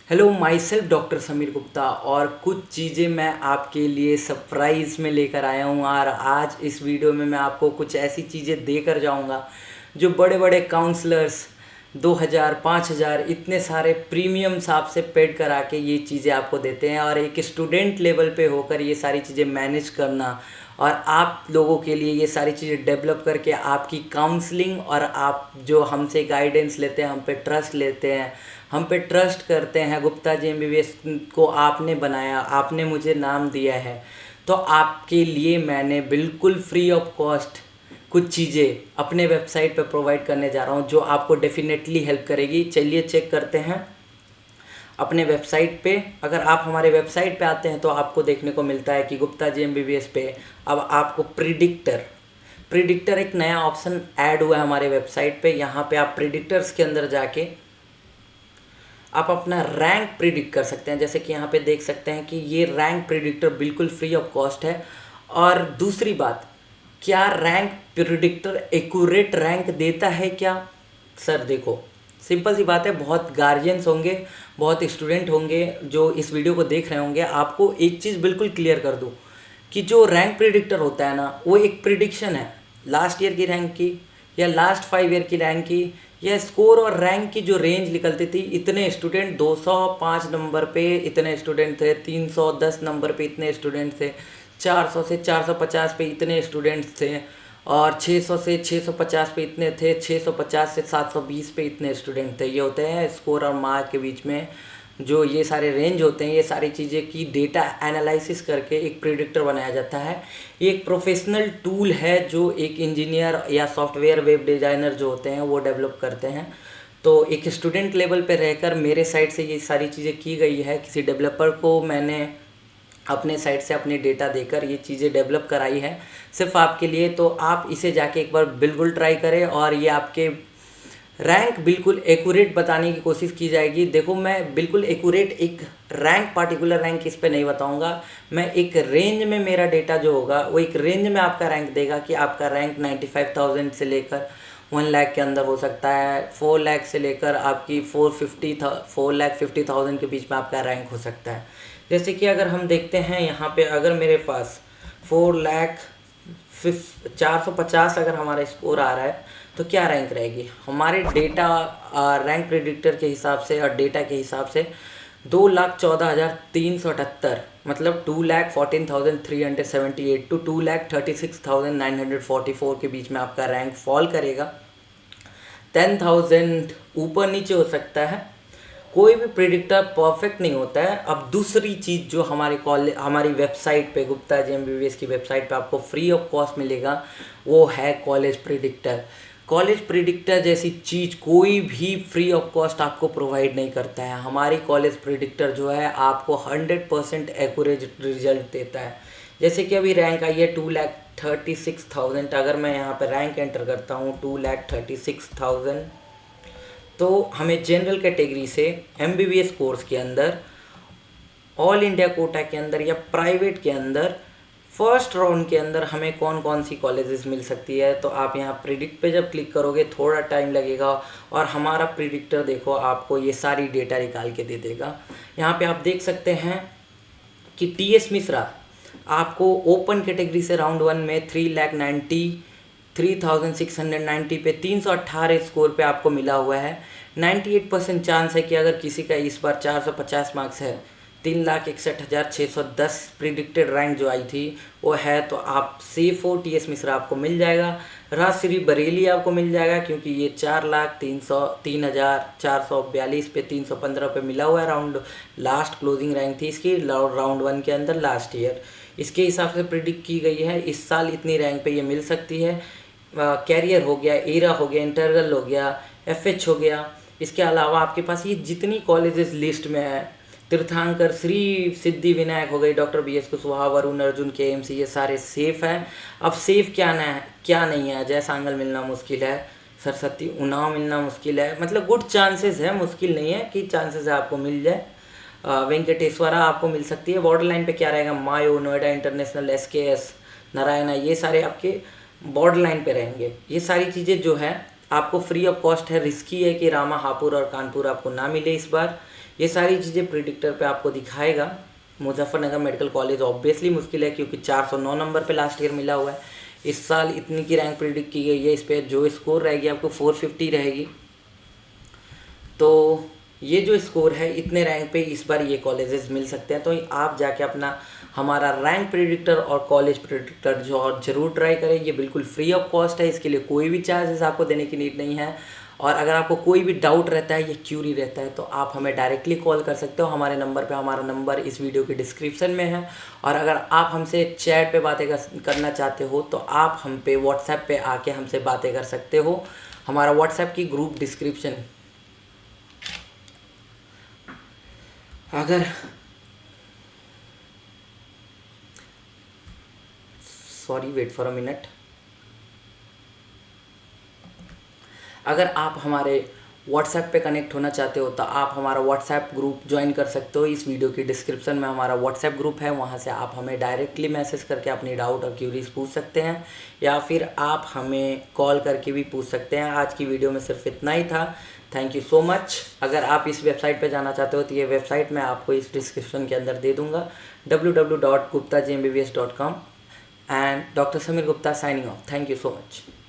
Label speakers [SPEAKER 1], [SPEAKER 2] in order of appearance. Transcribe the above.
[SPEAKER 1] Hello, my self doctor Sameer Gupta. और कुछ चीज़ें मैं आपके लिए सरप्राइज़ में लेकर आया हूँ। और आज इस वीडियो में मैं आपको कुछ ऐसी चीज़ें देकर जाऊँगा जो बड़े बड़े काउंसलर्स 2000 5000 इतने सारे प्रीमियम्स आपसे पेड करा के ये चीज़ें आपको देते हैं। और एक स्टूडेंट लेवल पे होकर ये सारी चीज़ें मैनेज करना और आप लोगों के लिए ये सारी चीज़ें डेवलप करके आपकी काउंसलिंग, और आप जो हमसे गाइडेंस लेते हैं, हम पे ट्रस्ट लेते हैं, हम पे ट्रस्ट करते हैं। गुप्ता जी एमबीबीएस को आपने बनाया, आपने मुझे नाम दिया है, तो आपके लिए मैंने बिल्कुल फ्री ऑफ कॉस्ट कुछ चीज़ें अपने वेबसाइट पे प्रोवाइड करने जा रहा हूँ जो आपको डेफिनेटली हेल्प करेगी। चलिए चेक करते हैं अपने वेबसाइट पे। अगर आप हमारे वेबसाइट पे आते हैं तो आपको देखने को मिलता है कि गुप्ता जी एमबीबीएस पे अब आपको प्रिडिक्टर एक नया ऑप्शन ऐड हुआ है हमारे वेबसाइट पे। यहाँ पे आप प्रिडिक्टर्स के अंदर जाके आप अपना रैंक प्रिडिक्ट कर सकते हैं। जैसे कि यहाँ पे देख सकते हैं कि ये रैंक प्रिडिक्टर बिल्कुल फ्री ऑफ कॉस्ट है। और दूसरी बात, क्या रैंक प्रिडिक्टर एक्यूरेट रैंक देता है क्या? सर देखो, सिंपल सी बात है। बहुत गार्जियंस होंगे, बहुत स्टूडेंट होंगे जो इस वीडियो को देख रहे होंगे। आपको एक चीज़ बिल्कुल क्लियर कर दूँ कि जो रैंक प्रिडिक्टर होता है ना, वो एक प्रिडिक्शन है लास्ट ईयर की रैंक की या लास्ट 5 ईयर की रैंक की, या स्कोर और रैंक की जो रेंज निकलती थी। इतने स्टूडेंट 205 नंबर पे इतने स्टूडेंट थे, 310 नंबर पे इतने स्टूडेंट थे, 400 से 450 पे इतने स्टूडेंट्स थे, और 600 से 650 पे इतने थे, 650 से 720 पे इतने स्टूडेंट थे। ये होते हैं स्कोर और मार्क के बीच में जो ये सारे रेंज होते हैं। ये सारी चीज़ें की डेटा एनालिसिस करके एक प्रिडिक्टर बनाया जाता है। ये एक प्रोफेशनल टूल है जो एक इंजीनियर या सॉफ्टवेयर वेब डिज़ाइनर जो होते हैं वो डेवलप करते हैं। तो एक स्टूडेंट लेवल पे रहकर मेरे साइड से ये सारी चीज़ें की गई है। किसी डेवलपर को मैंने अपने साइड से अपनी डेटा देकर ये चीज़ें डेवलप कराई है सिर्फ आपके लिए। तो आप इसे जाके एक बार बिल्कुल ट्राई करें, और ये आपके रैंक बिल्कुल एक्यूरेट बताने की कोशिश की जाएगी। देखो, मैं बिल्कुल एक्यूरेट एक रैंक, पार्टिकुलर रैंक इस पे नहीं बताऊंगा। मैं एक रेंज में, मेरा डेटा जो होगा वो एक रेंज में आपका रैंक देगा कि आपका रैंक 95,000 से लेकर 1 लाख के अंदर हो सकता है, 4 लाख से लेकर आपकी 4,50,000 के बीच में आपका रैंक हो सकता है। जैसे कि अगर हम देखते हैं यहाँ पे, अगर मेरे पास 4,50,000 अगर हमारा स्कोर आ रहा है तो क्या रैंक रहेगी हमारे डेटा रैंक प्रिडिक्टर के हिसाब से और डेटा के हिसाब से? 2,14,378, मतलब 2,14,378 टू 2,36,944 के बीच में आपका रैंक फॉल करेगा। 10,000 ऊपर नीचे हो सकता है। कोई भी प्रिडिक्टर परफेक्ट नहीं होता है। अब दूसरी चीज़ जो हमारे कॉलेज, हमारी वेबसाइट पे, गुप्ता जी एमबीबीएस की वेबसाइट पे आपको फ्री ऑफ कॉस्ट मिलेगा, वो है कॉलेज प्रिडिक्टर। कॉलेज प्रिडिक्टर जैसी चीज़ कोई भी फ्री ऑफ कॉस्ट आपको प्रोवाइड नहीं करता है। हमारी कॉलेज प्रिडिक्टर जो है आपको 100% एक्यूरेट रिजल्ट देता है। जैसे कि अभी रैंक आई है 2,36,000। अगर मैं यहाँ पर रैंक एंटर करता हूँ 2,36,000, तो हमें जनरल कैटेगरी से एमबीबीएस कोर्स के अंदर, ऑल इंडिया कोटा के अंदर या प्राइवेट के अंदर फर्स्ट राउंड के अंदर हमें कौन कौन सी कॉलेजेस मिल सकती है। तो आप यहाँ प्रिडिक्ट पे जब क्लिक करोगे थोड़ा टाइम लगेगा, और हमारा प्रिडिक्टर देखो आपको ये सारी डेटा निकाल के दे देगा। यहाँ पे आप देख सकते हैं कि टीएस मिश्रा आपको ओपन कैटेगरी से राउंड 1 में 3,93,690 पे 318 स्कोर पे आपको मिला हुआ है। 98% चांस है कि अगर किसी का इस बार 450 मार्क्स है, 3,61,610 प्रिडिक्टेड रैंक जो आई थी वो है, तो आप सेफ हो। टीएस मिश्रा आपको मिल जाएगा। राजश्री बरेली आपको मिल जाएगा क्योंकि ये 4,03,442 पे 315 पे मिला हुआ है। राउंड लास्ट क्लोजिंग रैंक थी इसकी राउंड 1 के अंदर लास्ट ईयर। इसके हिसाब से प्रिडिक्ट की गई है इस साल इतनी रैंक पे ये मिल सकती है। कैरियर हो गया, एरा हो गया, इंटरवल हो गया, एफएच हो गया। इसके अलावा आपके पास ये जितनी कॉलेजेस लिस्ट में है, तीर्थंकर, श्री सिद्धि विनायक हो गई, doctor BS Kushwaha, Varun Arjun, KMC, ये सारे सेफ़ हैं। अब सेफ़ क्या ना है, क्या नहीं है? जयसांगल मिलना मुश्किल है, सरस्वती उन्नाव मिलना मुश्किल है, मतलब गुड चांसेस है, मुश्किल नहीं है कि चांसेस है आपको मिल जाए। वेंकटेश्वरा आपको मिल सकती है। बॉर्डर लाइन पे क्या रहेगा? मायो, नोएडा इंटरनेशनल, एसकेएस, नारायणा, ये सारे आपके बॉर्डर लाइन पे रहेंगे। ये सारी चीज़ें जो है आपको फ्री ऑफ कॉस्ट है। रिस्की है कि रामा, हापुड़ और कानपुर आपको ना मिले इस बार। ये सारी चीज़ें प्रिडिक्टर पे आपको दिखाएगा। मुजफ्फरनगर मेडिकल कॉलेज ऑब्वियसली मुश्किल है क्योंकि 409 नंबर पे लास्ट ईयर मिला हुआ है। इस साल इतनी की रैंक प्रिडिक्ट की गई है, इस पर जो स्कोर रहेगी आपको 450 रहेगी। तो ये जो स्कोर है इतने रैंक पे इस बार ये कॉलेजेस मिल सकते हैं। तो आप जाके अपना हमारा रैंक प्रिडिक्टर और कॉलेज प्रिडिक्टर जो और ज़रूर ट्राई करें। ये बिल्कुल फ्री ऑफ कॉस्ट है, इसके लिए कोई भी चार्जेस आपको देने की नीड नहीं है। और अगर आपको कोई भी डाउट रहता है या क्यूरी रहता है तो आप हमें डायरेक्टली कॉल कर सकते हो हमारे नंबर पे। हमारा नंबर इस वीडियो के डिस्क्रिप्शन में है। और अगर आप हमसे चैट पे बातें करना चाहते हो तो आप हम पे व्हाट्सएप पे आके हमसे बातें कर सकते हो। हमारा व्हाट्सएप की ग्रुप डिस्क्रिप्शन, अगर sorry wait for a minute, अगर आप हमारे व्हाट्सएप पे कनेक्ट होना चाहते हो तो आप हमारा व्हाट्सएप ग्रुप ज्वाइन कर सकते हो। इस वीडियो की डिस्क्रिप्शन में हमारा व्हाट्सएप ग्रुप है, वहाँ से आप हमें डायरेक्टली मैसेज करके अपनी डाउट और क्यूरीज पूछ सकते हैं या फिर आप हमें कॉल करके भी पूछ सकते हैं। आज की वीडियो में सिर्फ इतना ही था। Thank you so much. अगर आप इस वेबसाइट पर जाना चाहते हो तो ये वेबसाइट मैं आपको इस डिस्क्रिप्शन के अंदर दे दूँगा, www.guptajmbbs.com। And doctor Sameer Gupta signing off. Thank you so much.